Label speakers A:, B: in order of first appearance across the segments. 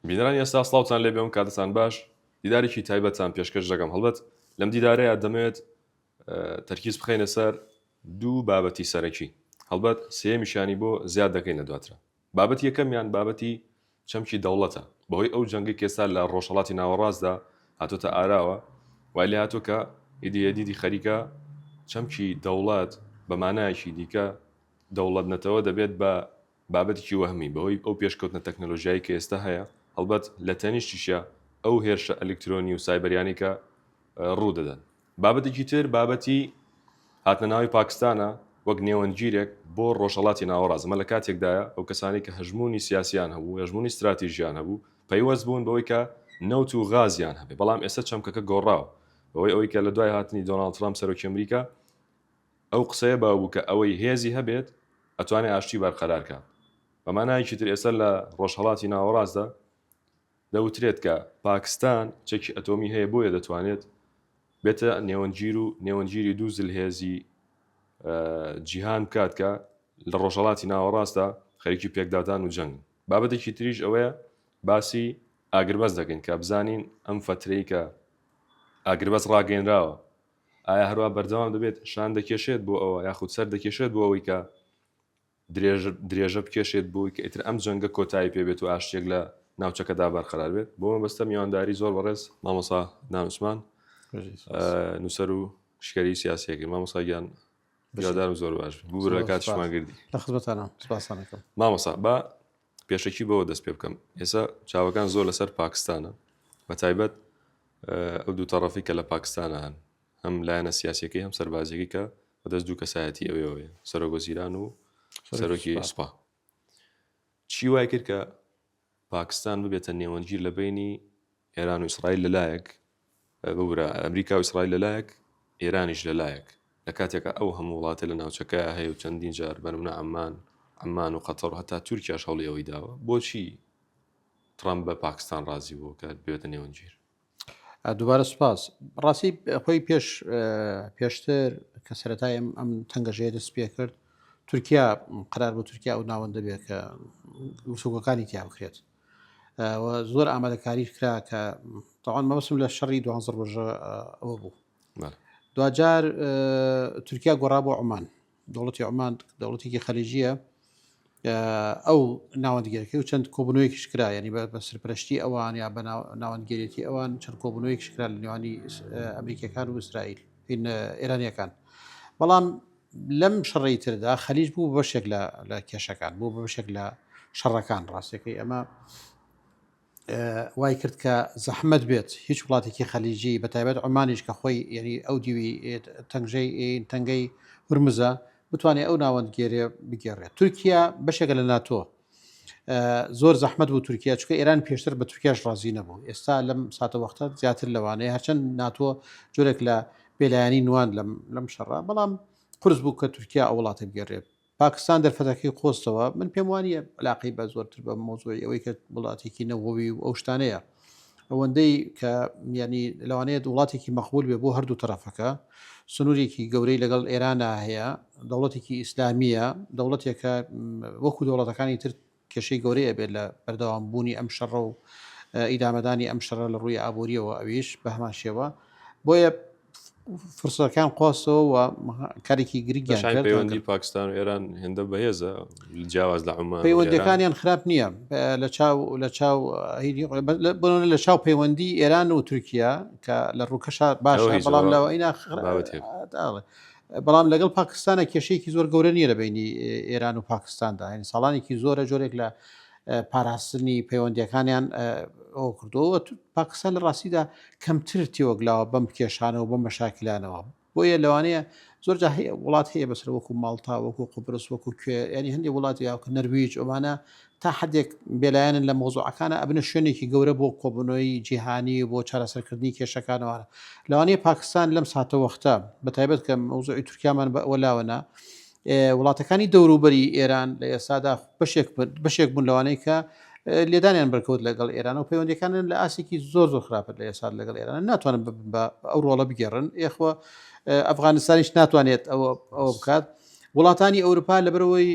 A: بینرانی ئێستا سڵاوتان لێ بێم کاتتان باش دیدارێکی تایبەتان پێشکەش دەکەم هەڵبەت لەم دیدارەیە دەمەوێت تەرکیز بخەینە سەر دوو بابەتی سەرەکی هەڵبەت سێمیشانی بۆ زیاد دەکەین لە دواترە بابەت یەکەمیان بابەتی چەمکی دەوڵەتە بەهۆی ئەو جەنگی کێستا لە ڕۆژهەڵاتی ناوەڕاستدا هاتوتە ئاراوە وای لێ هاتوو کە ئیدی خەریکە چەمکی دەوڵات بە مانایەکی دیکە دەوڵەت نەتەوە دەبێت بە بابەتێکی وەهمی بەهۆی ئەو پێشکەوتنە تەکنۆلۆژیایی کە ئێستا هەیە هەڵبەت لە تەنیشتیشە ئەو هێرشە ئەلکترۆنی و سایبەریانی کە ڕوو دەدەن بابەتێکی تر بابەتی هاتنە ناوی پاکستانە وەک نێوەنگیرێک بۆ ڕۆژهەڵاتی ناوەڕاست مە لە کاتێکدایە ئەو کەسانی کە هەژمونی سیاسیان هەبوو هەژمونی استراتیژیان هەبوو پەیوەست بوون بەوەی کە نەوت و غازیان هەبێ بەڵام ئێستا چەمکەکە گۆڕاوە بەوەی ئەوەی کە لە دوای هاتنی دۆناڵد ترامپ سەرۆکی ئەمریکا ئەو قسەیە بابوو کە ئەوەی هێزی هەبێت ئەتوانێت ئاشتی بەرقەرارکە بەمانایەکی تر ئێستا لە ڕۆژهەڵاتی ناوەڕاستدا دەوترێت کە پاکستان چەکی ئەتۆمی هەیە بۆیە دەتوانێت بێتە نێوەنگیری دوو زلهێزی جیهان بکات کە لە ڕۆژهەڵاتی ناوەڕاستدا خەریکی پێکدادان و جەنگ بابەتێکی تریش ئەوەیە باسی ئاگربەز دەکەین کە بزانین ئەم فترەی کە ئاگربەز ڕاگەێنراوە ئایا هەروە بەردەوام دەبێت شان دەکێشێت بۆ ئەوە یاخود سەر دەکێشێت بۆ ئەوەی کە درێژە بکێشێت بۆی کە ئیتر ئەم جەنگە کۆتایی پێبێت و ئاشتێک لە ناوچەکەدا بەرقەرار بێت بۆ مەبەستە میوانداری زۆر بەڕێز مامۆستا ناوسمان نووسەر و شکەری سیاسیەکە مامۆستاگیان جادار و زۆر باش بوو لە کاتیشماگردی
B: لە خزمەتانە سپاسانەکەم
A: مامۆستا با پێشەکی بەوە دەست پێ بکەم ئێستا چاوەکان زۆر لەسەر پاکستانە بە تایبەت ئەو دوو تەڕەفی کە لە پاکستانە هەن هەم لایەنە سیاسیەکەی هەم سەربازیەکەی کە بەدەست دوو کەسایەتی ئەوەیە سەرۆکوەزیران و سەرۆکی سوپا چی وای کرد کە پاکستان ببێتە نێوەنگیر لە بینی ئێران و ئیسرائیل لەلایەک بورە ئەمریکا و ئیسرائیل لەلایەک ئێرانیش لەلایەک لە کاتێکە ئەو هەموو وڵاتە لە ناوچەکە هەیە و چەندین جار بەنمونە عەمان و قەتەر و هەتا تورکیاش هەوڵی ئەوەی داوە بۆچی ترامپ بە پاکستان ڕازی بوو کە بێتە نێوەنگیر
B: دووبارە سوپاس ڕاستی خۆی پێشتر کە سەرەتای ئەم تەنگەژەیە دەست پێ کرد تورکیا قرار بۆ تورکیا ئەو ناوەندە بێت کە وسوگەکانی تیا بکرێت زۆر ئامادەکاری کرا کە تاوان مەبەستم لە شەڕی 12 ڕۆژە ئەوە بوو دوجار تورکیا گۆڕا بۆ عمان دەوڵەتی عمان دەوڵەتێکی خەلیجیە ئەو ناوەندگەرەکەی و چەند کۆبنەوەیەکیش کرا ینی بە سەرپەرشتی ئەوان یا بە ناوەندگەرێتی ئەوان چەند کۆبنەوەیەکیش کرا لە نێوانی ئەمریکیەکان و ئیسرائیل ئێرانیەکان بەڵام لەم شەڕی تردا خەلیج بوو بەشێک لە کێشەکان بوو بەشێک لە شەڕەکان ڕاستەکەی ئەمە وای کرد کە زەحمەت بێت هیچ وڵاتێکی خەلیجی بە تایبەت عمانیش کە خۆی ینی ئەو دیوی تەنگەی هورمزە بتوانێت ئەو ناوەندگێرێ بگێڕێت تورکیا بەشێکە لە ناتۆ زۆر زەحمەت بوو تورکیا چکە ئێران پێشتر بە تورکیاش ڕازی نەبوو ئێستا لەم ساتە وەختە زیاتر لەوانەیە هەرچەند ناتۆ جۆرێک لە بێلایانی نوان لەم شەڕە بەڵام قرس بوو کە تورکیا ئەو وڵاتە بگێڕێت پاکستان دەرفەتەکەی قۆستەوە من پێم وانە علاقەی بە زۆرتر بە مۆزۆی ئەوەی کە وڵاتێکی نەوەوی و ئەو شتانەیە ئەوەندەی کە ینی لەوانەیە وڵاتێکی مەخبول بێ بۆ هەردوو تەرەفەکە سنوورێکی گەورەی لەگەڵ ئێرانە هەیە دەوڵەتێکی ئیسلامیە دەوڵەتێکە وەکو دەوڵەتەکانی تر کێشەی گەورەیە بێت لە بەردەوامبوونی ئەم شەڕە و ئیدامەدانی ئەم شەڕە لە ڕووی ئابوووریەوە ئەویش بە هەمان شێوە بۆیە فرسەکان قۆستەوە و کارێکی گرنگیان کرد
A: پەیوەندی پاکستان و ئێران هێندە بەهێزە جیاواز لە عمان
B: پەیوەندیەکانیان خراپ نییە لە چاو بنە لە چاو پەیوەندی ئێران و تورکیا کە لە ڕووکەش باشە بەڵام لەوە بەڵام لەگەڵ پاکستانە کێشەیەکی زۆر گەورە نییە لە بینی ئێران و پاکستاندا هەین ساڵانێکی زۆرە جۆرێک لە پاراستنی پەیوەندیەکانیان ئەو کردەوە پاکستان لە ڕاستیدا کەمتر تێوەگلاوە بەم کێشانەوە بەم مەشاکلانەوە بۆیە لەوانەیە زۆرجا وڵات هەیە بەسەر وەکو ماڵتا وەکو قوبرس وەکو کوێ ینی هەندێک وڵاتی یاکە نەرویج ئەمانە تا حدێک بێلایەنن لە مۆزوعەکانە ئەبنە شوێنێکی گەورە بۆ کۆبنەوەی جیهانی بۆ چارەسەرکردنی کێشەکانەوە لەوانەیە پاکستان لەم ساتە وەختە بە تایبەت کە مەوزوعی تورکیامان وەلاوەنا وڵاتەکانی دەوروبەری ئێران لە ئێستادا بەشێک بوون لەوانەیە کە لێدانیان بەرکەوت لەگەڵ ئێران و پەیوەندیەکانن لە ئاسێکی زۆر خراپەت لە ئێستا لەگەڵ ئێران ناتوانن بە ئەو ڕۆڵە بگێڕن ئێخوە ئەفغانستانیش ناتوانێت ئەوە بکات وڵاتانی ئەوروپا لەبەرەوەی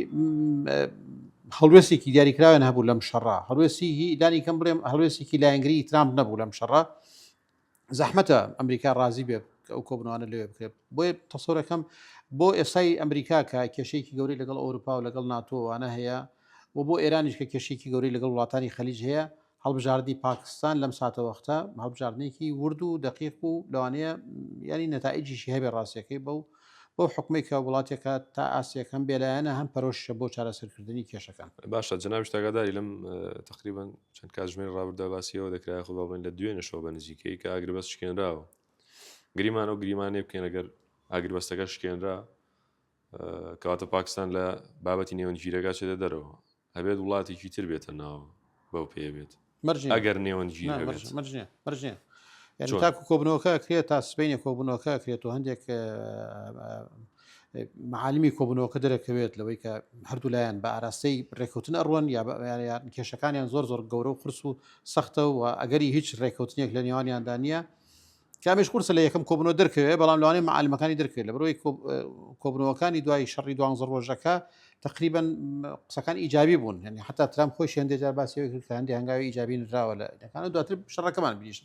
B: هەڵوێستێکی دیاریکراوێن هەبوو لەم شەڕا هەڵوێستی دانی کەم بڵێم هەڵوێستێکی لایەنگری ترامپ نەبوو لەم شەڕە زەحمەتە ئەمریکا ڕازی بێ ئەو کۆبنەوانە لەوێ بکرێت بۆیە تەسەورەکەم بۆ ئێستای ئەمریکا کە کێشەیەکی گەوری لەگەڵ ئەوروپا و لەگەڵ ناتۆوانە هەیە و بۆ ئێرانیش کە کێشێکی گەوری لەگەڵ وڵاتانی خەلیج هەیە هەڵبژاردی پاکستان لەم ساتە وەختە هەڵبژاردنێکی ورد و دقیق و لەوانەیە ینی نەتائیجیشی هەبێ ڕاستیەکەی بەو حکومی کە وڵاتێکە تا ئاسیەکەم بێلایەنە هەم پەرۆشە بۆ چارەسەرکردنی کێشەکان
A: باشە جناویش تاگاداری لەم تقریبان چەند کاتژمێر ڕابردا باسیەوە دەکرای خۆ باڵێن لە دوێنێشەوە بە نزیکەی کە ئاگربەست شکێنراوە گریمان و گریمانێ بکەین ئەگەر ئاگربەستەکە شکێنرا کەواتە پاکستان لە بابەتی نێوەنگیرەکە چێتە دەرەوە هەبێت وڵاتێکی تر بێتە ناوە بەو پێ بێت ئەگەر نێوەنگیرە
B: مەرجێ تاکو کۆبنەوەکە کرێت تا سبینی کۆبنەوەکە کرێت و هەندێک معالمی کۆبنەوەکە دەرەکەوێت لەوەی کە هەردوو لایەن بە ئاراستەی ڕێککەوتن ئەڕوان یا کێشەکانیان زۆر گەورە و قرس و سەختە و ئەگەری هیچ ڕێککەوتنێک لە نێوانیاندا نییە کامیش قورسە لە یەکەم کۆبنەوە دەرکەوێت بەڵام لەوانەیە معالمەکانی دەرکەوێت لە بەرەوەی کۆبنەوەکانی دوای شەڕی 12 ڕۆژەکە تقریبا قسەکان ئیجابی بوون یعنی حتا ترام خۆی هەندێک جار باسیەوەی کرد کە هەندێک هەنگاوی ئیجابی نراوە لە دەکانە دواتر شەڕەکەمان بینیش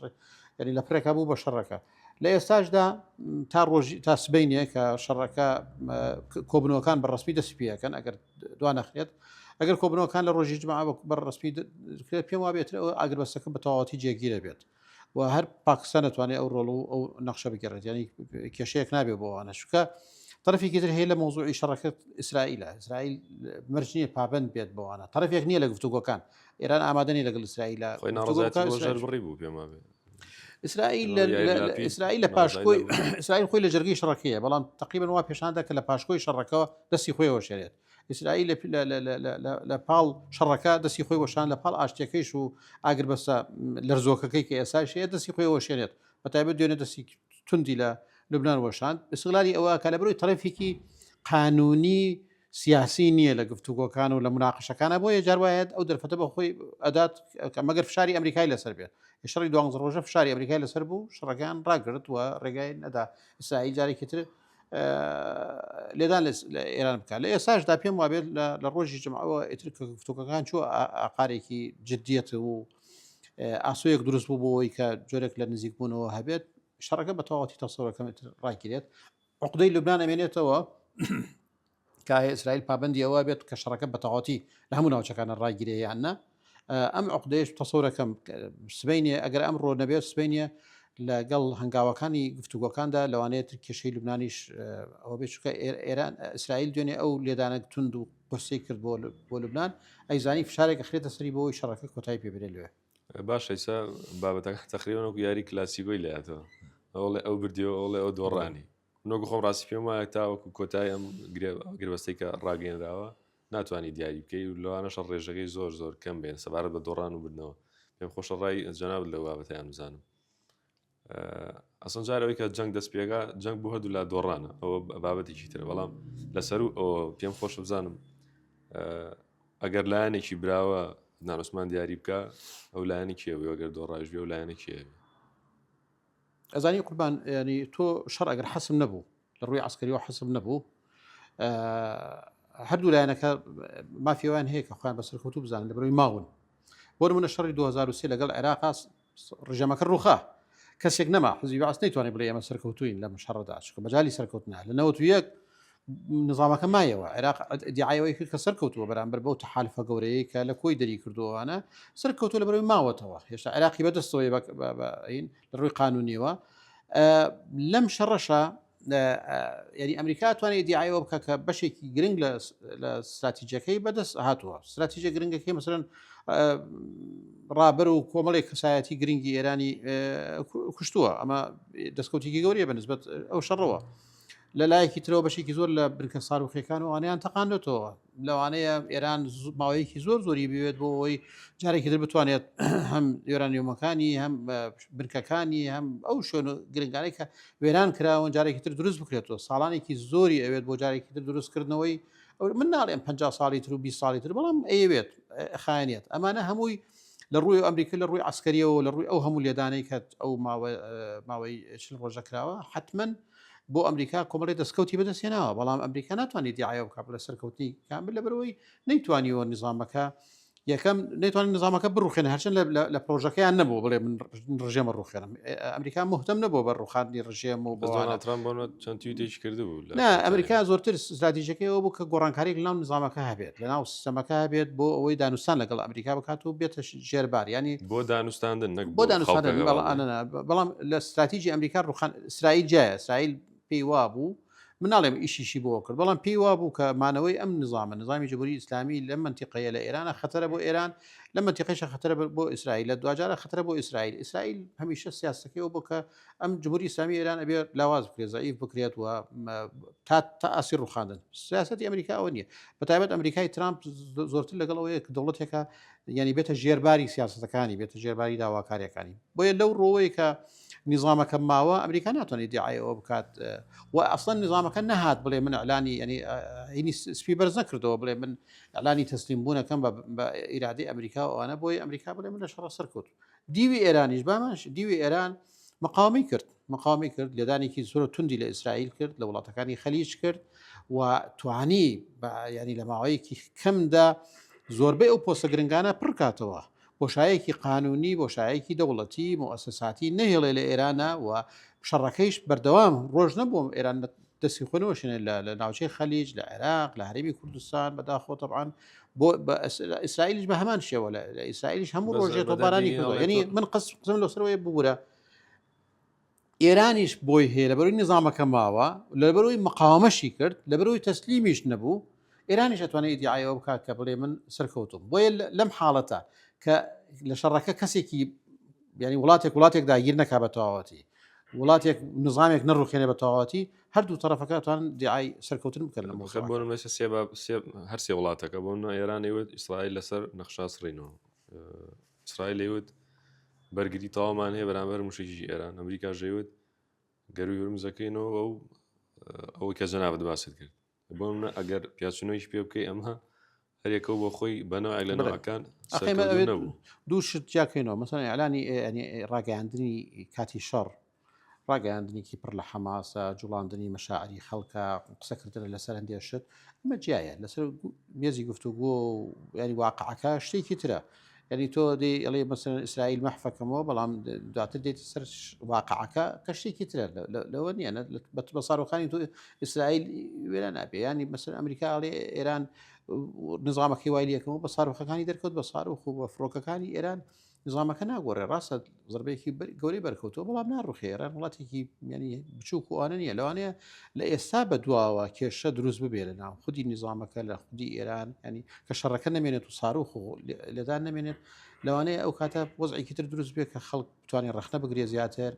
B: ینی لە پرێکا بوو بە شەڕەکە لە ئێستاشدا تا سبینێ کە شەڕەکە کۆبنەوەکان بەڕسمی دەست پێەکەن ئەگەر دوانەخرێت ئەگەر کۆبنەوەکان لە ڕۆژی جمعە بەڕسمی پێم وابێت ئاگربەستەکە بە تەواوەتی جێگیرە بێت و هەر پاکستان دەتوانێت ئەو ڕۆڵ و ئەو نەخشە بگەڕێت ینی کێشەیەک نابێت بۆوانە شکە طرفێکی تر هەیە لە مۆزوعی شەڕەکە ئیسرائیلە ئیسرائیل مەرجنیە پابند بێت بۆوانە طرفێک نییە لە گفتوگۆکان ئێران ئامادەنی لەگەڵ ئیسرائیلە
A: بڕی بوو پێما بێت
B: ئیسرائیل لە پاشکۆی ئیسرائیل خۆی لە جەرگی شەڕەکەیە بەڵام تقریبا وا پێشاندا کە لە پاشکۆی شەڕەکەەوە دەستی خۆیەوە شێرێت ئیسرائیل لە پاڵ شەڕەکە دەستی خۆی وەشان لە پاڵ ئاشتەکەیش و ئاگربەستە لەرزۆکەکەی کە ئێساشەیە دەستی خۆیەوە شێنێت بەتایبەت دوێنێ دەستی توندی لە لوبنان وەشان استقلالی ئەوە کە لە بەروی طرفێکی قانونی سیاسی نییە لە گفتوگۆکان و لە مناقشەکانە بۆیە جاروایەت ئەو دەرفەتە بە خۆی ئەدات مەگەر فشاری ئەمریکای لەسەر بێت شەڕی 12 ڕۆژە فشاری ئەمریکای لەسەر بوو شەڕەکان ڕاگرت و ڕێگای نەدا ئیسرائیل جارێکی تر لێدان لە ئێران بکات لە ئێساشدا پێم وابێت لە ڕۆژی جمعەوە ئیتر کە گفتوگەکان چوە ئاقارێکی جددیەت و ئاسۆیەک دروست بوو بۆەوەی کە جۆرێک لە نزیکبوونەوە هەبێت شەڕەکە بە تەواوەتی تەسەوڕەکەم ڕاگیرێت عقدەی لوبنان ئەمێنێتەوە کە ئیسرائیل پابندی ئەوە بێت کە شەڕەکە بە تەواوەتی لە هەموو ناوچەکانە ڕاگیرێ یاننا ئەم عقدەیەش تەسەوڕەکەم سبینێ ئەگەر ئەم ڕۆ نەبێت سبینێ لەگەڵ هەنگاوەکانی گفتوگۆکاندا لەوانەیە کێشەی لوبنانیش ئەوە بێت چکە ئێران ئیسرائیل دوێنێ ئەو لێدانە تند و بەسی کرد بۆ لوبنان ئەیزانی فشارێک خرێتە سەری بۆەوەی شەڕەکە کۆتایی پێبرێت لێ
A: باش ئەیسا بابەتەکە تقریبا یاری کلاسیکۆی لایەتەوە ئەو بردیەوە ئەوڵێ ئەو دۆڕانی نۆگە خۆم ڕاستی پێم وایە تاوەکو کۆتایی ئەم گربەستەی کە ڕاگەێنراوە ناتوانانی دیاری بکەی و لەوانەشە ڕێژەکەی زۆر کەم بێن سەبارەت بە دۆڕان و بردنەوە پێم خۆشە ڕای جەناب لە بابەتیان بزانم ئەسەن جارەوەی کە جەنگ دەست پێگا جەنگ بوو هەردوو لە دۆڕانە ئەوە بابەتێکی ترە بەڵام لەسەر و ئەوە پێم خۆشە بزانم ئەگەر لایەنێکی براوە نانوسمان دیاری بکە ئەو لایەنی کێوی ئەگەر دۆڕاژ بێ و لایەنە کێوی
B: ئەزانی قوربان ینی تۆ شەڕ ئەگەر حەسم نەبوو لە ڕووی عسکەریەوە حەسم نەبوو هەردوو لایەنەکە مافیەوەیان هەیە کە خۆیان بەسەرکەوتوو بزانن لە بەرەوەی ماون بۆ نمونە شەڕی 2023 لەگەڵ عێراق ڕژەمەکە ڕووخا کەسێک نەما حزبی بەعس نەیتوانێت بڵێ ئێمە سەرکەوتوین لەم شەڕەدا چکە مەجالی سەرکەوتنە لە 91 نظامەکە مایەوە عێراق دیعایەوەی کرد کە سەرکەوتووە بەرامبەر بەو تەحالفە گەورەیە کە لە کۆی دەری کردووانە سەرکەوتووە لە بەرەوەی ماوەتەوە هێشتا عێراقی بەدەستەوەی لە ڕووی قانونیەوە لەم شەڕەشە ینی ئەمریکا توانێت دیعایەوە بکە کە بەشێکی گرنگ لە استراتیجەکەی بەدەست هاتووە استراتیجە گرنگەکەی مەسەرەن ڕابەر و کۆمەڵێک کەسایەتی گرنگی ئێرانی کوشتووە ئەمە دەستکەوتێکی گەوریە بەنسبەت ئەو شەڕەوە لە لایەکی ترەوە بەشێکی زۆر لە بنکە ساروخیەکان و ئەیان تەقاندێتەوە لەوانەیە ئێران ماوەیەکی زۆری بوێت بۆ ئەوەی جارێکی تر بتوانێت هەم یۆرانیۆمەکانی هەم بنکەکانی هەم ئەو شوێن گرنگانەی کە وێران کراون جارێکی تر دروست بکرێتەوە ساڵانێکی زۆری ئەوێت بۆ جارێکی تر دروستکردنەوەی من ناڵێم 50 ساڵی تر و 20 ساڵی تر بەڵام ئەیەوێت خایەنێت ئەمانە هەمووی لە ڕووی ئەمریکا لە ڕووی عسکەریەوە لە ڕووی ئەو هەموو لێدانەی کە ئەو ماوەی چل ڕۆژە کراوە حتمما بۆ ئەمریکا کۆمەڵی دەستکەوتی بەدەستێناوە بەڵام ئەمریکا ناتوانێت دیعاە بکات لە سەرکەوتنی کامل لە بەرەوەی نەیتوانیەوە نظامەکە یەکەم نەیتوانین نظامەکە بڕوخێن هەرچەند لە پرۆژەکەیان نەبوو بڵێ من ڕژێمە ڕوخێنم ئەمریکا مهتەم نەبوو بە ڕوخاندنی ڕژێم و
A: بەڵاتران بۆ چەند تویتێکی کرده بوو
B: نا ئەمریکا زۆرتر استراتیژیەکەیەوە بوو کە گۆڕانکاریێک لەناو نظامەکە هەبێت لەناو سیستەمەکە هەبێت بۆ ئەوەی دانوستان لەگەڵ ئەمریکا بکات و بێتە ژێربار ینی
A: بۆ دانوستاندن نەک
B: بۆ دانوستاندن بەڵام لە استراتیژی ئەمریکا ڕوخان ئیسرائیل جایە ئیسرائیل پێی وا بوو من ناڵێم ئیشیشی بۆ کرد بەڵام پێی وا بوو کە مانەوەی ئەم نظامی جمهوری ئیسلامی لە منتیقەیە لە ئێرانە خەتەرە بۆ ئێران لە منتیقەیەشە خەتەرە بۆ ئیسرائیل لە دوجارە خەتەرە بۆ ئیسرائیل هەمیشە سیاسەکەیەوە بۆ کە ئەم جمهوری ئیسلامی ئێران ئەبێ لاواز بکرێت زەعیف بکرێت و تا ئاسی ڕوخاندن سیاسەتی ئەمریکا ئەوە نییە بەتایبەت ئەمریکای ترامپ زۆرتر لەگەڵەوەیە کە دەوڵەتێکە ینی بێتە ژێرباری سیاسەتەکانی بێتە ژێرباری داواکاریەکانی بۆیە لەو ڕۆوەی کە نظامەکە ماوە ئەمریکا ناتوانێت دیعایەوە بکات و ئەسڵەن نظامەکە نەهات بڵێ من ئەلانی ینی سپی بەرز نەکردەوە بڵێ من ئەلانی تەسلیم بوونەکەم بە ئیرادی ئەمریکا ئەوانە بۆی ئەمریکا بڵێ من لە شەڕە سەرکەوت دیوی ئێرانیش باماش دیوی ئێران مقاومی کرد لێدانێکی زۆر توندی لە ئیسرائیل کرد لە وڵاتەکانی خەلیج کرد و توانی ینی لە ماوەیەکی کەمدا زۆربەی ئەو پۆستە گرنگانە پڕکاتەوە بۆشایەکی قانونی بۆشایەکی دەوڵەتی مؤسساتی نەهێڵێ لە ئێرانە و شەڕەکەیش بەردەوام ڕۆژ نەبووم ئێران دەستی خۆنەوەشێنە لە ناوچەی خەلیج لە عێراق لە هەرێمی کوردستان بەداخۆ طبعاً بۆ ئیسرائیلیش بە هەمان شێوە لە ئیسرائیلیش هەموو ڕۆژێت بارانی کردەوە ینی من قسم لەسەرەوەی ببوورە ئێرانیش بۆی هەیە لەبەروی نظامەکە ماوە لەبەروی مقاومەشی کرد لەبەروی تەسلیمیش نەبوو ئێرانیش ئەتوانێت ئیدعایەوە بکات کە بڵێ من سەرکەوتم بۆیە لەم حاڵەتە کە لە شەڕەکە کەسێکی ینی وڵاتێک داگیر نەکا بە تەواوەتی وڵاتێک نظامێک نەڕوخێنێ بە تەواوەتی هەردوو تەرەفەکەتوان دیعای سەرکەوتن بکەن لە
A: هەر سێ وڵاتەکە بۆ ئێران ئێوت ئیسرائیل لەسەر نەخشا سڕینەوە ئیسرائیل ئێوت بەرگری تاوامان هەیە بەرامبەر موشێکی ئێران ئەمریکا ژێوت گەروی هورمزەکەینەوە ئەوەی کە جەنابەت باست کرد بۆ ئەگەر پیاچنەوەیش پێ بکەی ئەمە هەرێکەوە بۆ خۆی بەنەوە لە ناوەکان
B: دوو شت جاکەینەوە مەسەڵەن ئەعلانی ڕاگەیاندنی کاتی شەڕ ڕاگەیاندنێکی پڕ لە حەماسە جوڵاندنی مەشاعری خەڵکە قسەکردن لەسەر هەندێک شت ئەمە جیایە لەسەر مێزی گفتوگۆ ینی واقعەکە شتێکی ترە ینی تۆ دێ ئەڵێ مەسەن ئیسرائیل مەحفەکەمەوە بەڵام دواتر دێتی سەر واقعەکە کە شتێکی ترە لەوە نییە بە ساڕۆخانی تۆ ئیسرائیل وێرە نابێ ینی مەسەر ئەمریکا ئەڵێ ئێران نظامەکەی وای لەکەمەوە بە ساڕۆخەکانی دەرکەوت بە ساڕۆخ و بە فڕۆکەکانی ئێران نظامەکە ناگۆڕێ ڕاستە زربەیەکی گەوری بەرکەوتەوە بەڵام ناڕوخێ ئێران وڵاتێکی ینی بچووک وانە نیە لەوانەیە لە ئێستا بە دواوە کێشە دروست ببێ لە ناو خودی نظامەکە لە خودی ئێران ینی کە شەڕەکە نامێنێت و ساڕوخ و لێدان نامێنێت لەوانەیە ئەو کاتە وەزعێکی تر دروست بێت کە خەڵک بتوانێت ڕەخنە بگرێ زیاتر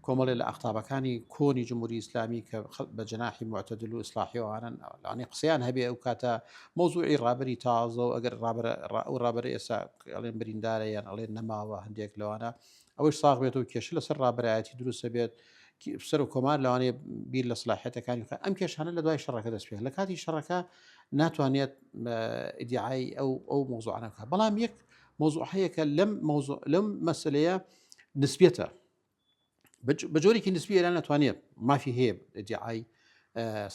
B: کۆمەڵێ لە ئەختابەکانی کۆنی جمهوری ئیسلامی کە بە جەناحی معتەدل و ئیسلاحیەوەوانن لەوانەیە قسەیان هەبێ ئەو کاتە مۆزوعی ڕابەری تازە و ئەگەر ڕابەر ئێستا ئەڵێن بریندارە یان ئەڵێن نەماوە هەندێک لەوانە ئەوەش ساغ بێت و کێشە لەسەر ڕابەرایەتی دروستە بێت سەر و کۆمان لەوانەیە بیر لە سلاحەتەکانی ئەم کێشانە لە دوای شەڕەکە دەست پێ لە کاتی شەڕەکە ناتوانێت ئیدعای ئەو مۆزوعانە بکات بەڵام یەک مۆزوع هەیە کە لەم مەسلەیە نسبێتە بەجۆرێکی نسبی ئێران ناتوانێت مافی هەیە ئیدعای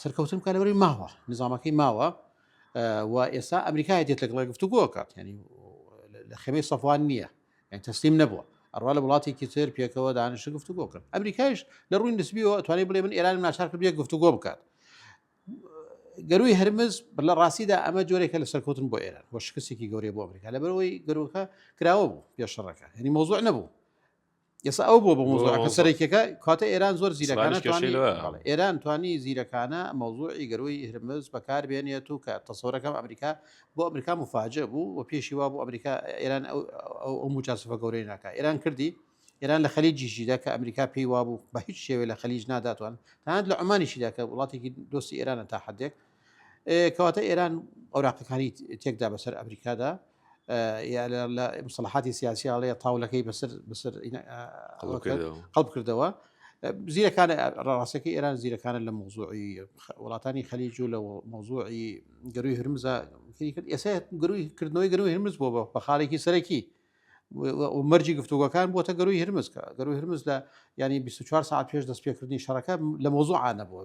B: سەرکەوتن بکات لەبەروی ماوە نظامەکەی ماوە و ئێستا ئەمریکای دێت لەگەڵی گفتوگۆکات ینی لە خێمەی سەفوان نییە یان تەسلیم نەبووە ئەڕوا لە وڵاتێکی تر پێکەوە دانیشت گفتوگۆ کرد ئەمریکایش لە ڕووی نسبیەوە ئەتوانێت بڵێ من ئێرانم ناچار کرد بێت گفتوگۆ بکات گەروی هەرمز لە ڕاستیدا ئەمە جۆرێکە لە سەرکەوتن بۆ ئێران بۆ شکستێکی گەورەی بۆ ئەمریکا لەبەرەوەی گەروەکە کراوە بوو پێشەڕەکە ینی مۆزوع نەبوو ئێستا ئەو بۆ بە مۆزوعەکە سەرێکەکە کاتە ئێران زۆر زیرەکانە ئێران توانی زیرەکانە مۆزوعی گەروی هەرمز بەکار بێنێت و کە تەسەورەکەم ئەمریکا بۆ ئەمریکا مفاجە بوو و پێشی وا بۆ ئەمریکا ئێران ئەو موجاسفە گەورەی ناکات ئێران کردی ئێران لە خەلیجیشیدا کە ئەمریکا پێی وابوو بە هیچ شێوەیە لە خەلیج ناداتوان تەنانەت لە عمانیشیدا کە وڵاتێکی دۆستی ئێرانە تا حدێک کەواتە ئێران ئەوراقەکانی تێکدا بەسەر ئەمریکادا لە مصلحاتی سیاسی ئاڵەیە تاولەکەی بەسەر قەڵب کردەوە زیرەکانە ڕاستەکەی ئێران زیرەکانە لە مۆزوعی وڵاتانی خەلیج و لە مۆزوعی گەروی هرمزە ئێستا گەروی کردنەوەی گەروی هرمز بۆ بە خاڵێکی سەرەکی ومەرجی گفتوگەکان بۆتە گەروی هرمزکە گەروی هرمز لە ینی 24 ساعت پێش دەستپێکردنی شەڕەکە لە مۆزوعە نەبووە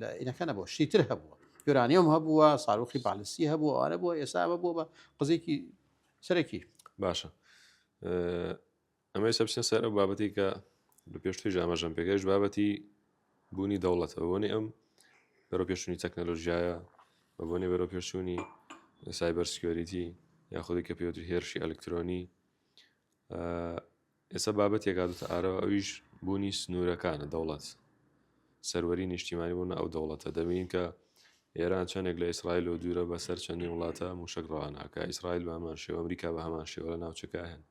B: لە ئینەکە نەبووە شتیتر هەبووە یۆرانیۆم هەبووە ساروخی بالیستی هەبووە ئەوانە بووە ئێستا بووە بە قزێکی سەرەکی
A: باشە ئەمە سەبچنە سەر ئەو بابەتی کە لە پێشتوی ژامەژەم پێگەشت بابەتی بوونی دەوڵەتەوە بۆنی ئەم بەرەو پێشوونی تەکنەلۆژیایە بە بۆنی بەرەو پێشوونی سایبەر سکیۆریتی یاخودی کە پێوتری هێرشی ئەلکترۆنی ئێستا بابەت یەکاتە ئارەوە ئەویش بوونی سنوورەکانە دەوڵەت سەروەری نیشتیمانی بوون ئەو دەوڵەتە دەبین کە ئێران چەندێک لە ئیسرائیل و دوورە بەسەر چەندین وڵاتە موشک ڕواناکە ئیسرائیل بە هەمان شێوە ئەمریکا بە هەمان شێوە لە ناوچەکە هەن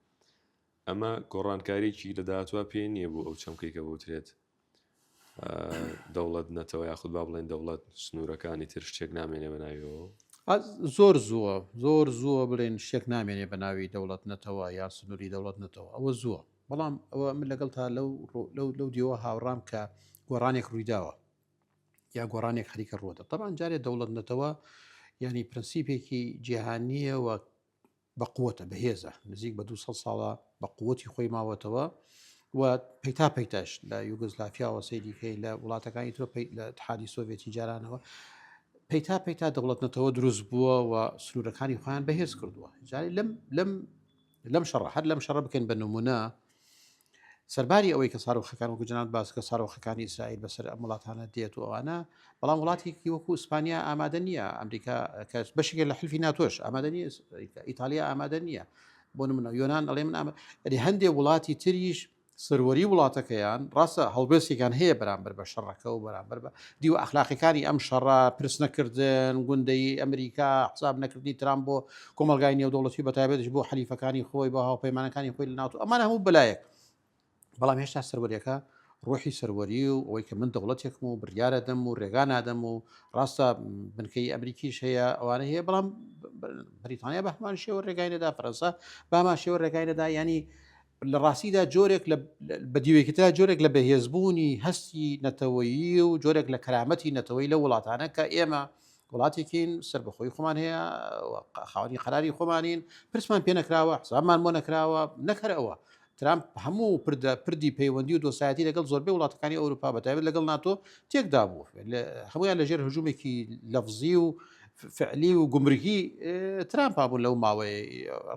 A: ئەمە گۆڕانکاریی لە داهاتوە پێ نییە بوو ئەو چەمکەی کە بوترێت دەوڵەت نەتەوە یاخود با بڵێن دەوڵەت سنوورەکانی تر شتێک نامێنێ بەناویەوە
B: زۆر زووە بڵێن شتێک نامێنێ بە ناوی دەوڵەت نەتەوە یا سنووری دەوڵەت نەتەوە ئەوە زووە بەڵام ئەوە من لەگەڵ تا لەو دیوە هاوڕام کە گۆڕانێک ڕوویداوە یا گۆڕانێک خەریکە ڕووەدە طبعاً جارێ دەوڵەت نەتەوە ینی پرەنسیپێکی جیهانیەوە بە قووەتە بەهێزە نزیک بە 200 ساڵە بە قووەتی خۆی ماوەتەوە و پەیتا پەیتاش لە یوگزلافیاوە سەیریکەی لە وڵاتەکانی تۆ لە اتحادی سۆڤێتی جارانەوە پەیتا دەوڵەت نەتەوە دروست بووە و سنوورەکانی خۆیان بەهێز کردووە جاری لەم شەڕ هەر لەم شەڕە بکەین بە نمونە سەرباری ئەوەی کە ساروخەکان وەکو جەناب باس کە ساروخەکانی ئیسرائیل بەسەر ئەم وڵاتانە دێت و ئەوانە بەڵام وڵاتێکی وەکو ئیسپانیا ئامادە نییە ئەمریکا کە بەشێک لە حلفی ناتۆش ئامادە نیە ئیتالیا ئامادە نییە بۆ نمونە یۆنان ئەڵێ من هەندێک وڵاتی تریش سەروەری وڵاتەکەیان ڕاستە هەڵبێسێکان هەیە بەرامبەر بە شەڕەکە و بەرامبەر بە دیوە ئەخلاقیەکانی ئەم شەڕە پرس نەکردن گوندەی ئەمریکا حساب نەکردنی ترامپ بۆ کۆمەلگای نێودەوڵەتی بەتایبەتش بۆ حەلیفەکانی خۆی بە هاوپەیمانەکانی خۆی لە ناوتو ئەمانە هەموو بەلایەک بەڵام هێشتا سەروەریەکە ڕۆحی سەروەری و ئەوەی کە من دەوڵەتێکم و بریارە دەم و ڕێگا نادەم و ڕاستە بنکەی ئەمریکیش هەیە ئەوانە هەیە بەڵام بریتانیا بە هەمان شێوە ڕێگای نەدا فەرەنسا بە هەمان شێوە ڕێگای نەدا ینی لە ڕاستیدا جۆرێک بە دیوێکترا جۆرێک لە بەهێزبوونی هەستی نەتەوەیی و جۆرێک لە کەرامەتی نەتەوەی لە وڵاتانە کە ئێمە وڵاتێکین سەربەخۆی خۆمان هەیە خاوەنی قەراری خۆمانین پرسمان پێ نەکراوە حسابمان بۆ نەکراوە نەکەرەوە ترامپ هەموو پردی پەیوەندی و دۆسایەتی لەگەڵ زۆربەی وڵاتەکانی ئەوروپا بەتایبەت لەگەڵ ناتۆ تێکدا بوو هەمویان لەژێر هجوومێکی لەفزی و فعلی و گومرگی ترامپ بوون لەو ماوەیە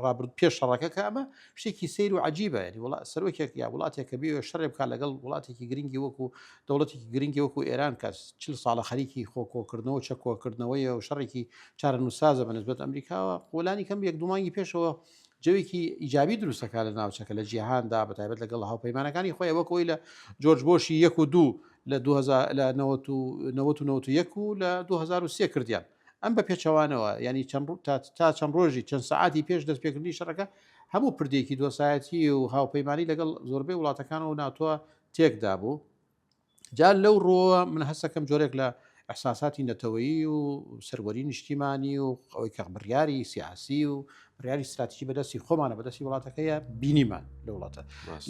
B: ڕابرد پێش شەڕەکە کە ئەمە شتێکی سیر و عجیبە ینی سەرۆکێک یا وڵاتێک کە بێ شەڕێ بکات لەگەڵ وڵاتێکی گرنگی وەکو دەوڵەتێکی گرنگی وەکو ئێران کە 40 ساڵە خەریکی خۆکۆکردنەوە چەکۆکردنەوەیە و شەڕێکی چارە نووسازە بەنسبەت ئەمریکاوە وەلانی کەم یەک دومانگی پێشەوە جەوێکی ئیجابی دروستەکە لە ناوچەکە لە جیهاندا بەتایبەت لەگەڵ هاوپەیمانەکانی خۆی وەکەوەی لە جۆرج بۆشی 1 و 2 لە 1991 و لە 2023 کردیان ئەم بە پێچەوانەوە ینی تا چەند ڕۆژی چەند سعاتی پێش دەستپێکردنی شەڕەکە هەموو پردێکی دۆسایەتی و هاوپەیمانی لەگەڵ زۆربەی وڵاتەکانەوە ناتووە تێکدا بوو جار لەو ڕۆوە من هەستەکەم جۆرێک لە ئەحساساتی نەتەوەیی و سەروەری نیشتیمانی و ئەوەی کە بڕیاری سیاسی و بڕیاری استراتیژی بەدەستی خۆمانە بەدەستی وڵاتەکەیە بینیمان لە وڵاتە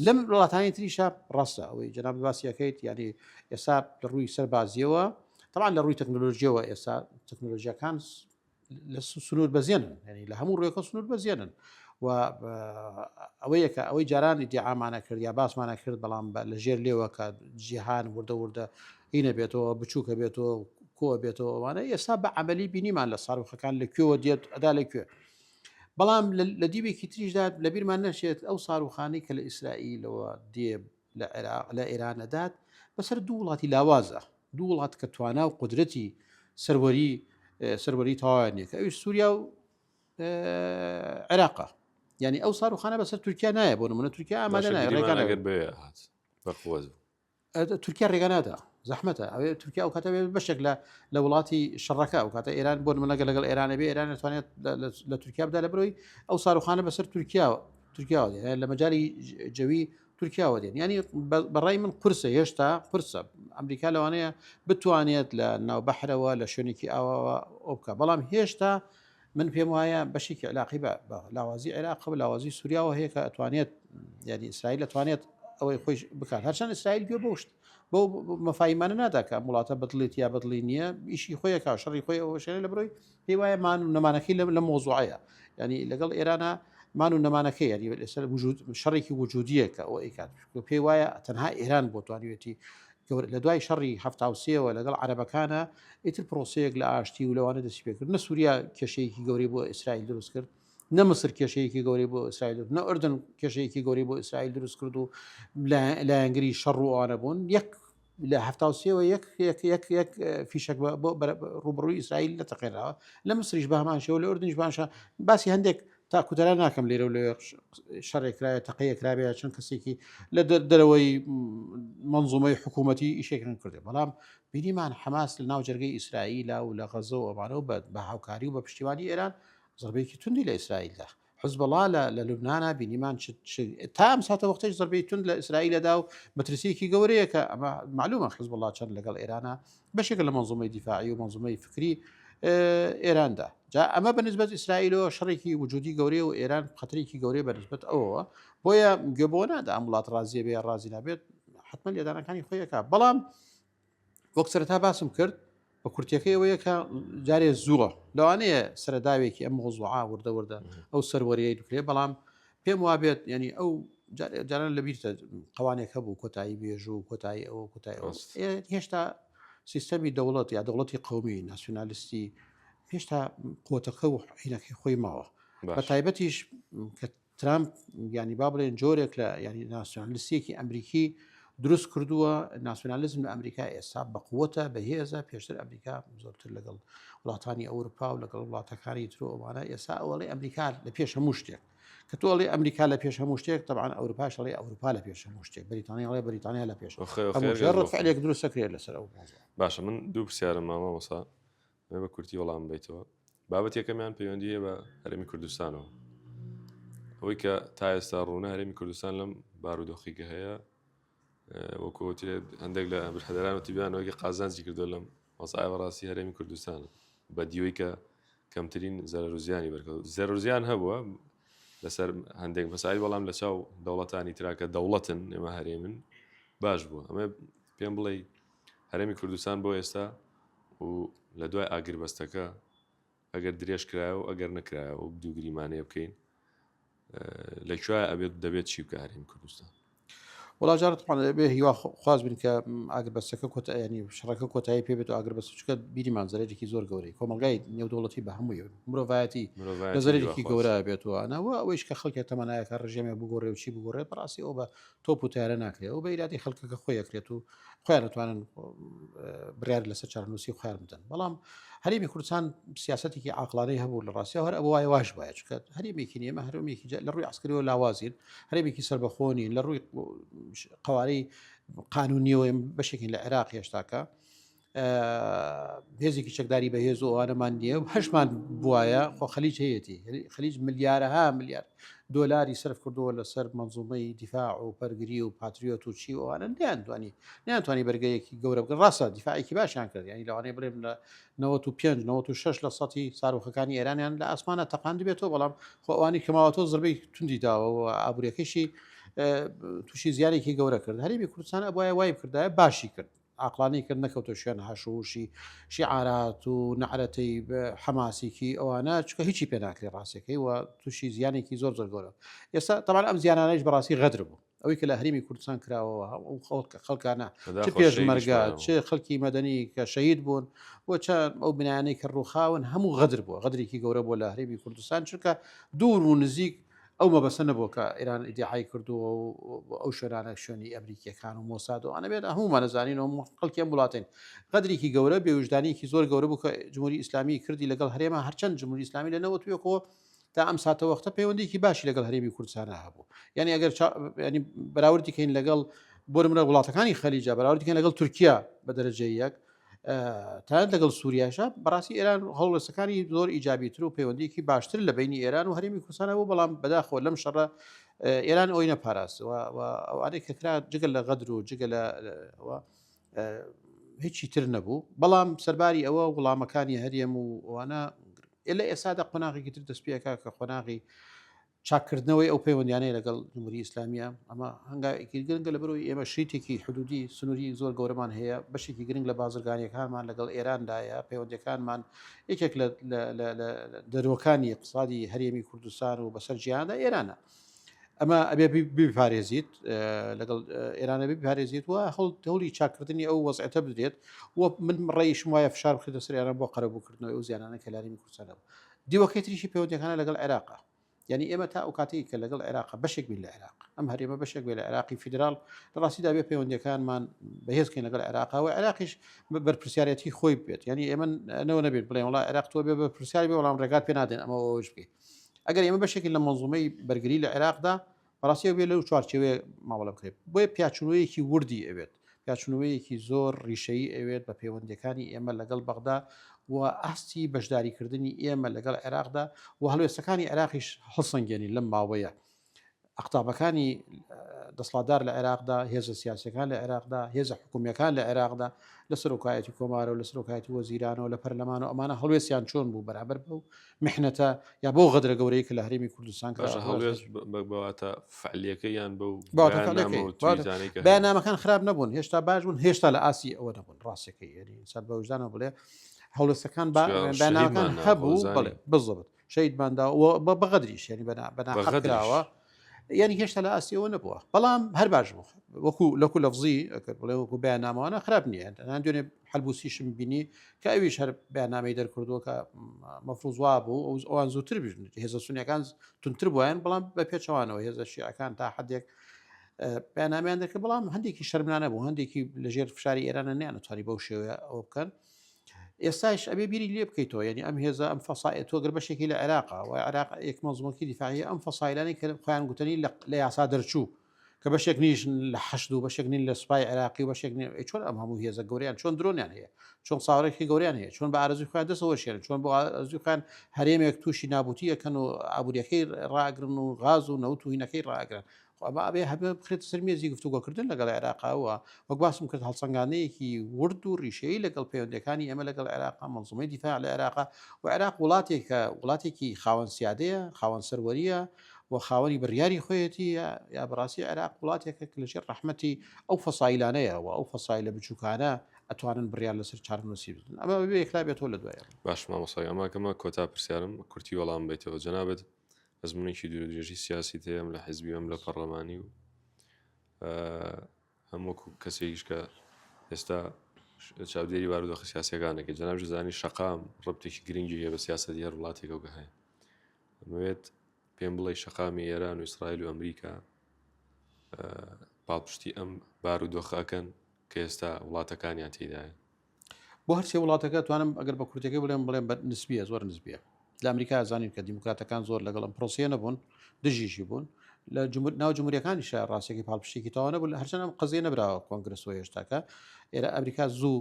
B: لەم وڵاتانی تریشە ڕاستە ئەوەی جەناب باسیەکەیت ینی ئێستا لە ڕووی سەربازیەوە طبعا لە ڕووی تەکنۆلۆژیەوە ئێستا تەکنۆلۆژیەکان لە سنوور بەزیێنن ینی لە هەموو ڕێکە سنوور بەزیێنن و ئەوەیەکە ئەوەی جاران دیعامانە کرد یا باسمانە کرد بەڵام لە ژێر لێوە کە جیهان وردە هینە بێتەوە بچووکە بێتەوە کۆ بێتەوە ئەوانە ئێستا بە عملی بینیمان لە ساروخەکان لەکوێوە دێت ئەدا لەکوێ بەڵام لە دیوێکی تریشدا لە بیرمان نەشێت ئەو ساروخانەی کە لە ئیسرائیلەوە دێ لە ئێرانەدات بەسەر دوو وڵاتی لاوازە دوو وڵات کە توانە و قدرەتی سەروەری تاوانێک ئەوش سووریا و عێراقا ینی ئەو ساروخانە بەسەر تورکیا نایە بۆ نمونە تورکیا ئامادە نایە ڕێگانەگەر
A: بێ هات بەخۆز
B: تورکیا ڕێگانادا زەحمەتە ئەوێ تورکیا و کاتە بەشێک لە وڵاتی شەڕەکە و کاتە ئێران بۆ منەگە لەگەڵ ئێرانە بێ ئێران دەتوانێت لە تورکیا بدا لە بڕۆی ئەو ساروخانە بەسەر تورکیاوە لە مەجای جەوی تورکیاوە دێن ینی بەڕای من قورسە هێشتا قورسە ئەمریکا لەوانەیە بتوانێت لە ناوبەحرەوە لە شوێنێکی ئاوەوە ئەو بکە بەڵام هێشتا من پێم وایە بەشێکی علاقی بە لاوازی عێراق و لاوازی سووریاوە هەیە کە ئەتوانێت ینی ئیسرائیل دەتوانێت ئەوەی خۆی بکات هەرچەند ئیسرائیل گوێ بەشت بۆ مەفاهیمانە ناداکە وڵاتە بەدڵێت یا بەدڵی نییە ئیشی خۆیەکە شەڕی خۆی ئەوە شێنە لە بڕۆی پێی وایە مان و نەمانەکەی لە مۆزوعەیە ینی لەگەڵ ئێرانە مان و نەمانەکەی ینی لەسەر شەڕێکی وجودیە کە ئەو ئەیکات پێی وایە تەنها ئێران بۆ توانیوێتی لە دوای شەڕی هەفتاوسێەوە لەگەڵ عەرەبەکانە ئیتر پرۆسەیەک لە ئاشتی و لەوانە دەستی پێکرد نە سووریا کێشەیەکی گەورەی بۆ ئیسرائیل دروست کرد نە مەسر کێشەیەکی گەورەی بۆ ئیسرائیل نە ئوردن کێشەیەکی گەورەی بۆ ئیسرائیل دروست کرد و لایەنگری شەڕ و ئەوانە بوون یەک لە هەفتاوسێەوە یەک فیشک بۆ ڕوبڕووی ئیسرائیل نەتەقێنراوە لە مەسریش بە هەمان شێوە لە ئوردنیش باشە باسی هەندێک تاکوتەرا ناکەم لێرە و لە شەڕێکرایە تەقەیەکرابێ چەند کەسێکی لە دەرەوەی منزومەی حکوومەتی ئیشێکن کردێ بەڵام بینیمان حەماس لە ناو جەرگەی ئیسرائیلە و لە غەزە و ئەمانەوە بە هاوکاری و بە پشتیوانی ئێران زەربەیەکی توندی لە ئیسرائیلدا حزبڵا لە لوبنانا بینیمان تا ئەم ساتە وەختەی زەربەی تند لە ئیسرائیلەدا و مەترسیەکی گەورەیە کە ئەمە معلومە حزبڵا چەند لەگەڵ ئێرانە بەشێک لە منزومەی دیفاعی و منزومەی فکری ئێراندا جا ئەمە بەنسبەت ئیسرائیلەوە شەڕێکی وجودی گەورەیە و ئێران خەتەرێکی گەورەیە بەنسبەت ئەوەوە بۆیە گوێبۆ نادا ئەم وڵات ڕازیە بێ ڕازی نابێت حتممە لێدانەکانی خۆیەکە بەڵام وەک سەرەتا باسم کرد بە کورتەکەی ئەوەیە کە جارێ زووە لەوانەیە سەرداوێکی ئەم مۆزوعا وردە ئەو سەروەریەی دوکرێ بەڵام پێم وابێت ینی ئەو جاران لەبیرتە قوانێک هەبوو کۆتایی بێژ و کۆتایی ئەوە کۆتایی هێشتا سیستەمی دەوڵەت یا دەوڵەتی قومی ناسیۆنالیستی هێشتا قوتەکە و حینەکەی خۆی ماوە بە تایبەتیش کە ترامپ ینی با بڵێن جۆرێک لە ینی ناسیۆنالیستێکی ئەمریکی دروست کردووە ناسیۆنالیزم لە ئەمریکا ئێستا بەقوتە بەهێزە پێشتر ئەمریکا زۆرتر لەگەڵ وڵاتانی ئەوروپا و لەگەڵ وڵاتەکانی تر ئەوانە ئێستا ئەوڵی ئەمریکا لە پێش هەموو شتێک کە تۆڵی ئەمریکا لە پێش هەموو شتێک طبعاً ئەوروپاشڵی ئەوروپا لە پێش هەموو شتێک بریتانیاڵی بریتانیا لە پێش ڕفعلێک دروستەکرێت لەسەر ئەو
A: باشە من دوو پرسیارم مامۆسا بە کورتی وەڵام بیتەوە بابەت یەکەمیان پەیوەندیە بە هەرێمی کوردستانەوە ئەوەی کە تا ئێستا ڕوونە هەرێمی کوردستان لەم بارودۆخیکە هەیە وەکوتی هەندێک لە برهەدەرانەوەتی بیانەوەی قازانجی کردو لەم مەسای بەڕاستی هەرێمی کوردستانە بە دیوەی کە کەمترین زەرروزیانی بەرکەوت زەرروزیان هەبووە لەسەر هەندێک مەسای بەڵام لە چاو دەوڵەتانی تراکە دەوڵەتن ئێمە هەرێمن باش بووە ئەمە پێم بڵێ هەرێمی کوردستان بۆ ئێستا و لە دوای ئاگربەستەکە ئەگەر درێژ کرایە و ئەگەر نەکرایە و دووگریمانەیە بکەین لەکوێ ئەبێت دەبێت چی بکە هەرێمی کوردستان
B: وڵاجارت بێ هیوا خواز بن کە ئاگربەستەکە کۆتایانی شەڕەکە کۆتایی پێبێت و ئاگربەست چکە بیریمان زەرێکی زۆر گەورەی کۆمەلگای نێودوڵەتی بە هەمووی مرۆڤایەتی لە زەرێکی گەورە بێتوانەوە ئەوەیش کە خەڵکی تەمەنایەکە ڕژێمێ بگۆڕێ و چی بگۆڕێت بەڕاستی ئەو بە تۆپ و تارە ناکرێت و بە ئیراتی خەڵکەکە خۆیەکرێت و خۆیان دەتوانن بڕیار لەسەر چارنووسی خۆیان بدەن بەڵام هەرێمی کوردستان سیاسەتێکی عاقلانەی هەبوو لە ڕاستیەوە هەر ئەوە وای واش باە چکە هەرێمێکی نیە هەرێمێکی لە ڕووی عسکریەوە لاوازین هەرێمێکی سربەخۆنی لە ڕووی قوارەی قانونیەوە بەشێکی لە عێراق هێشتاکە هێزێکی چەکداری بە هێز و ئەوانەمان نییە و هەشمان بواە خۆ خەلیج هەیەی خەلیج ملیارەها ملیار دۆلاری سرف کردووە لەسەر منزومەی دیفاع و پەرگری و پاتریۆت و چی ئەوانە نیانتوانی بەرگەیەکی گەورە بگەن ڕاستە دیفاعێکی باشیان کرد ینی لەوانەیە بڵێم لە 95-96 لە سەتی ساروخەکانی ئێرانیان لە ئاسمانە تەقاند بێتەوە بەڵام خۆ ئەوانی کەماوەتۆ زربەی توندی داوە و ئابوووریەکەشی تووشی زیارێکی گەورە کرد هەرێمی کوردستان ئەبواە وای کردایە باشی کرد عقلانی کرد نەکەوتە شوێن هەشوشی شیعارات و نەعرەتەی حەماسێکی ئەوانە چکە هیچی پێ ناکرێت ڕاستەکەی و تووشی زیانێکی زۆر گەورە ئێستا تەمان ئەم زیانانەیش بەڕاستی غەدر بوو ئەوەی کە لە هەرێمی کوردستان کراوەوە ئەو خەڵکانە چ پێشمەرگە چ خەڵکی مەدەنی کە شەهید بوون بۆ چەند ئەو بنایانەی کە ڕووخاون هەموو غەدر بووە غەدرێکی گەورە بۆ لە هەرێمی کوردستان چونکە دوور و نزیک ئەو مەبەسە نەبووە کە ئێران ئیدعای کردووە و ئەو شوێنانە شوێنی ئەمریکیەکان و مۆساد و ئەنەبێت هەموومان نەزانینەوە خەڵکی ئەم وڵاتین قەدرێکی گەورە بێوجدانێکی زۆر گەورە بوو کە جمهوری ئیسلامی کردی لەگەڵ هەرێمە هەرچەند جمهوری ئیسلامی لە نەوەتوێکەوە تا ئەم ساتە وەختە پەیوەندێکی باشی لەگەڵ هەرێمی کوردستانە هەبوو یعنی ئەگەر ینی بەراوردی کەین لەگەڵ بۆ نمونە وڵاتەکانی خەلیجە بەراوردی کەین لەگەڵ تورکیا بە دەرەجەی یەک تاند لەگەڵ سووریاشە بەڕاستی ئێران هەوڵەسەکانی زۆر ئیجابیتر و پەیوەندیکی باشتر لە بینی ئێران و هەرێمی کوردستانەوە بەڵام بەداخۆ لەم شەڕە ئێران ئەوی نەپاراست ئەوانەی کەکرا جگەل لە غەدر و جگە لە هیچی تر نەبوو بەڵام سەرباری ئەوە وڵامەکانی هەرێم و ئەوانە لە ئێسادا قۆناغێکی تر دەست پێەکە کە قۆناغی چاکردنەوەی ئەو پەیوەندیانەیە لەگەڵ جمهوری ئیسلامیە ئەمە هەنگاوێکی گرنگە لە بەرەوەی ئێمە شریتێکی حدودی سنووری زۆر گەورەمان هەیە بەشێکی گرنگ لە بازرگانیەکانمان لەگەڵ ئێراندایە پەیوەندەکانمان یەکێک لە دەرۆکانی اقتصادی هەرێمی کوردستان و بەسەر جیهاندا ئێرانە ئەمە ئەبێ بپارێزیت لەگەڵ ئێرانە بپارێزیت وە هەوڵی چاکردنی ئەو وەزعەتە بدرێت وە من ڕێیشم وایە فشار بکرێتە سەر ئێران بۆ قەرەبووکردنەوەی ئەو زیانانە کە لاری کوردستانە دیوەکەی تریشی پەیوەندەکانە لەگەڵ عێراقا یعنی ئێمە تا ئەو کاتەی کە لەگەڵ عێراق بەشێک بین لە عێراق ئەم هەرێمە بەشێک بێ لە عێراقی فیدرال لە ڕاستیدا بێ پەیوەندەکانمان بەهێزکەین لەگەڵ عێراقاوە عێراقیش بەرپرسیارەتی خۆی بێت یعنی ئێمە نەوە نەبێت بڵێن وڵا عێراق تۆ بێ بەرپرسیاری بێ وەڵام ڕێگات پێ نادێن ئەمە ئەوش بکەیت ئەگەر ئێمە بەشێکی لە منزومەی بەرگری لە عێراقدا بەڕاستی بێ لەو چوارچێوێ ماوەڵە بکرێت بۆیە پیاچونەوەیەکی وردی ئەوێت پیاچونەوەیەکی زۆر ڕیشەیی ئەوێت بە پەیوەندەکانی ئێمە لەگەڵ بەغدا و ئاستی بەشداریکردنی ئێمە لەگەڵ عێراقدا و هەڵوێستەکانی عێراقیش هەڵسەنگێنی لەم ماوەیە ئەقتابەکانی دەسڵاتدار لە عێراقدا هێزە سیاسەکان لە عێراقدا هێزە حکوومیەکان لە عێراقدا لە سەرۆکایەتی کۆمارە و لە سەرۆکایەتی وەزیرانەوە لە پەرلەمان و ئەمانە هەڵوێستیان چۆن بوو بەرابەر بەو میحنەتە یا بۆ غەدرە گەورەی کە لە هەرێمی کوردستان
A: بەواتە فعلیەکەیان بەو
B: بەیاننامەکان خراپ نەبوون هێشتا باش بوون هێشتا لە ئاسی ئەوە نەبوون ڕاستەکەی یعنی سەر بە وجدانەوە بڵێ هەوڵستەکان بەناوەکان هەبوو بڵێ بزڵت شەیدماندا بەغەدریش ینی بەناحەقراوە یعنی هێشتا لە ئاسیەوە نەبووە بەڵام هەر باش بوو وەکو لەکو لەفزی بڵێ وەکو بەیاننامەوانە خراپ نییە دوێنێ حلبوسیشم بینی کە ئەویش هەر بەیاننامەی دەرکردووە کە مەفروض وا بوو ئەوان زووتر بژن هێزە سونیەکان تونتر بوویان بەڵام بە پێچەوانەوە هێزە شیعەکان تا حدێک بەیاننامیان دەکرد بەڵام هەندێکی شەرمنانە بوو هەندێکی لەژێر فشاری ئێرانە نیانەتوانی بەو شێوەیە ئەوە بکەن ئێستاش ئەبێ بیری لێ بکەیتەوە ینی ئەم هێزە ئەم فەسایل تۆ گەر بەشێکی لە عێراقا و عێراق یەک مەزموعی دیفاعی ئەم فەسایلانی کە خۆیان گوتنی لە یاسا دەرچوو کە بەشێک نیش لە حەشد و بەشێک نین لە سوپای عێراقی و بەشێک چۆن ئەم هەموو هێزە گەوریان چۆن درۆنیان هەیە چۆن ساوارێکی گەوریان هەیە چۆن بە ئارزوی خۆیان دەسەوە شێن چۆن بۆ ئارزوی خۆیان هەرێمێک تووشی نابوتیەکەن و ئابوووریەکەی ڕاگرن و غاز و نەوت و هینەکەی ڕاگرن ئەمە ئەبێ هەبێ بخرێتە سەر مێزی گفتوگۆکردن لەگەڵ عێراقاوە وەک باسم کرد هەڵسەنگانەیەکی ورد و ڕیشەیە لەگەڵ پەیوەندەکانی ئێمە لەگەڵ عێراقا منزومەی دیفاع لە عێراقا و عێراق وڵاتێکی خاوەن سیادەیە خاوەن سەروەریە و خاوەنی بڕیاری خۆیەتی یا بەڕاستی عێراق وڵاتێکە لەژێر ڕەحمەتی ئەو فەسایلانەیە و ئەو فەسایلە بچووکانە ئەتوانن بڕیار لەسەر چارنووسی بدن ئەمە بێ یەکلا بێتەوە لە دوایە
A: باش مامۆسای ئەماکەمە کۆتا پرسیارم کورتی وەڵام بیتەوە جەنابەت ئەزمونێکی دوورودرێژی سیاسی تێم لە حیزبی ئەم لە پەرلەمانی و هەمووکو کەسێکیش کە ئێستا چاودێری بارودۆخی سیاسەکانێکە جەناب زانی شەقام ڕبتێکی گرنگی هەیە بە سیاسەتی هەر وڵاتێکەوە کە هەیە ئەمەوێت پێم بڵێ شەقامی ئێران و ئیسرائیل و ئەمریکا پاڵپشتی ئەم بارودۆخەکەن کە ئێستا وڵاتەکانیان تێدایە
B: بۆ هەرچی وڵاتەکە توانم ئەگەر بە کورتەکەی بڵێم بە نسبیە زۆر نسبیە لە ئەمریکا زانین کە دیموکراتەکان زۆر لەگەڵ ئەم پرۆسیە نەبوون دژیشی بوون لە ناو جمهوریەکانیشە ڕاستێکی پاڵپشتێکی تەواو نەبوو هەرچەند ئەم قەزیە نەبراوە کۆنگرسەوە هێشتاکە ئێرە ئەمریکا زوو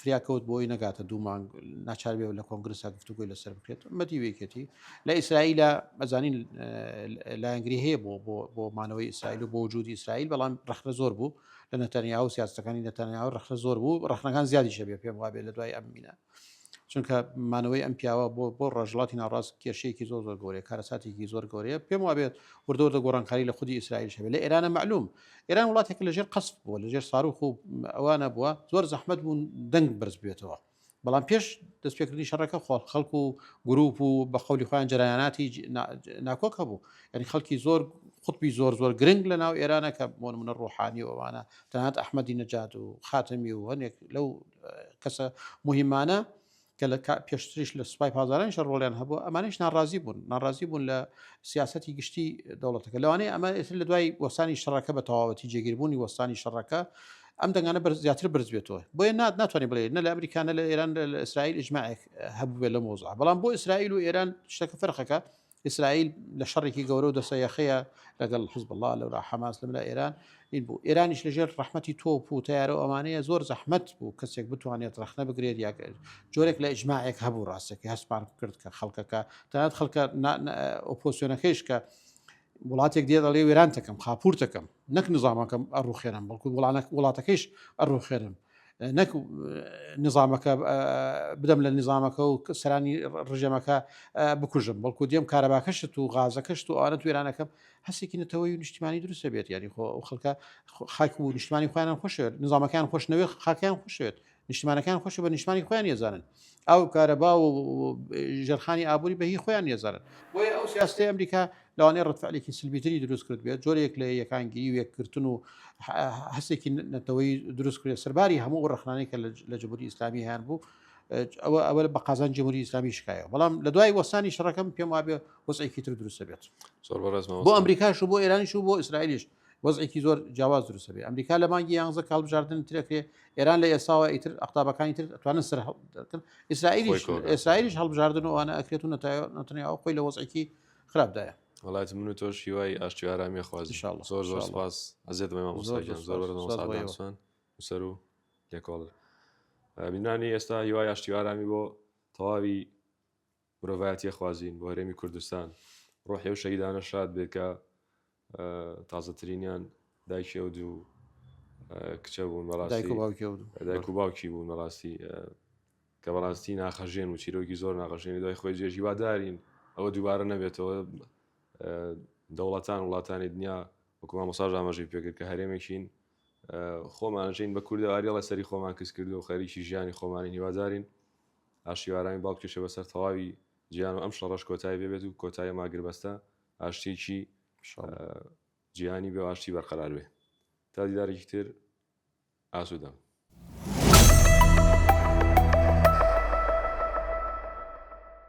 B: فریاکەوت بۆی نەگاتە دوو مانگ ناچار بێ لە کۆنگرسا گفتوگوی لەسەر بکرێت مەدیوێکێتی لە ئیسرائیلە ئەزانین لایەنگری هەیە بۆ مانەوەی ئیسرائیل و بۆ وجودی ئیسرائیل بەڵام ڕەخنە زۆر بوو لە نەتەنیاهو و سیاستەکانی نەتەنیاهو ڕەخنە زۆر بوو ڕەخنەکان زیادی شەبێ پێم وابێ لە دوای ئەم مینە چونکە مانەوەی ئەم پیاوە بۆ ڕۆژڵاتی ناڕاست کێشەیەکی زۆر گەورەیە کارەساتێکی زۆر گەورەیە پێم وابێت وردەوردە گۆڕانکاری لە خودی ئیسرائیل شەبێت لە ئێرانە معلوم ئێران وڵاتێک لەژێر قەسب بووە لەژێر ساروخ و ئەوانە بووە زۆر زەحمەت بوون دەنگ برز بێتەوە بەڵام پێش دەستپێکردنی شەڕەکە خەڵک و گروپ و بە قەولی خۆیان جەرایاناتی ناکۆک هەبوو یعنی خەڵکی زۆر قوتبی زۆر گرنگ لە ناو ئێرانە کە منە ڕۆحانی و ئەوانە تەنانەت ئەحمەدی نەجات و خاتەمی و هەنێک لەو کەسە مهمانە کە لە پێشتریش لە سوپای پازارانیش ڕۆڵیان هەبوو ئەمانش ناڕازی بوون لە سیاسەتی گشتی دەوڵەتەکە لەوانەیە ئەمە لە دوای وەستانی شەڕەکە بە تەواوەتی جێگیربوونی وەستانی شەڕەکە ئەم دەنگانە زیاتر برز بێتەوە بۆیە ناتوانێت بڵێ نە لە ئەمریکانە لە ئێران لە ئیسرائیل ئیجماعێک هەبوو بێت لە مۆزوع بەڵام بۆ ئیسرائیل و ئێران شتەکە فەرقەکە ئیسرائیل لە شەڕێکی گەورە و دەسەیەخەیە لەگەڵ حزب الله لەورا حەماس لەملا ئێران این بوو ئێرانیش لەژێر ڕەحمەتی تۆپ و تیارە ئەمانەیە زۆر زەحمەت بوو کەسێک بتوانێت ڕەخنە بگرێت یا جۆرێک لە ئیجماعێک هەبوو ڕاستێکی هەسپان کرد کە خەڵکەکە تەنانەت خەڵکە ئۆپۆزیسیۆنەکەیش کە وڵاتێک دێ دەڵێ وێران دەکەم خاپور دەکەم نەک نظامەکەم ئەڕوخێنم بەڵکو وڵاتەکەیش ئەڕوخێنم نەک نظامەکە بدەم لە نظامەکە و سەرانی ڕژێمەکە بکوژم بەڵکو دێم کارەباکەشت و غازەکەشت و ئەوانە توێرانەکەم هەسێکی نەتەوەی و نیشتیمانی دروستە بێت یاری خۆ ئەو خەڵکە خاک و نیشتمانی خۆیان خۆشێت نظامەکان خۆشنەوەی خاکیان خۆشێت نیشتمانەکان خۆش بە نیشتمانی خۆیان ێزانن ئەو کارەبا و ژێرخانی ئابووری بە هی خۆیان ێزانن بۆیە ئەو سیاستی ئەمریکا لەوانەیە ڕەتفعلێکی سلبیتری دروست کرد بێت جۆرێک لە یەکانگیری و یەکگرتن و هەستێکی نەتەوەی دروست کرێت سەرباری هەموو ڕخنانەی کە لە جمهوری ئیسلامی هیان بوو ئەوە بە قازان جمهوری ئیسلامی شکایەوە بەڵام لە دوای وەسانی شەڕەکەم پێم وابێ وەزعێکی تر دروستە بێت بۆ ئەمریکاش و بۆ ئێرانیش و بۆ ئیسرائیلیش وەزعێکی زۆر جیاواز دروستە بێت ئەمریکا لە مانگی 11 کاڵبژاردن ترەکرێ ئێران لە ئێساوە ئیتر ئەقتابەکانی تر ئەتوانن سەر ئیسرائیلیش هەڵبژاردن و ئەوانە ئەکرێت و نەتەنیاو خۆی لە وەزعێکی خراپدایە
A: وڵاتی من و تۆش هیوای ئاشتی ئارامی خوازی زۆر زۆر سپاس ئەزێت زۆر سەر و لێکۆڵ بینانی ئێستا هیوای ئاشتی ئارامی بۆ تەواوی مرۆڤایەتی خوازین بۆ هەرێمی کوردستان ڕۆحی و شەیدانە شاد بێت کە تازەترینیان دایکی ئەو دوو کچە بوون دایک و باوکی بوون بەڕاستی کە بەڕاستی ناخەژێن و چیرۆکی زۆر ناخەژێنی دوای خۆی جێژی وادارین ئەوە دووبارە نەبێتەوە دەوڵەتان وڵاتانی دنیا وەکومان مەساژ ئاماژەی پێکرد کە هەرێمێکین خۆمانژین بە کوردەواری لە سەری خۆمان کەس کردو و خەریکی ژیانی خۆمانی هیوادارین ئاشتیوارامی باڵکێشە بەسەر تەواوی گیان و ئەم شەڕەش کۆتایی بێت و کۆتایی ماگربەستە ئاشتێکی جیهانی بێ و ئاشتی بەرقەرار بێ تا دیدارێکی تر ئاسوودەم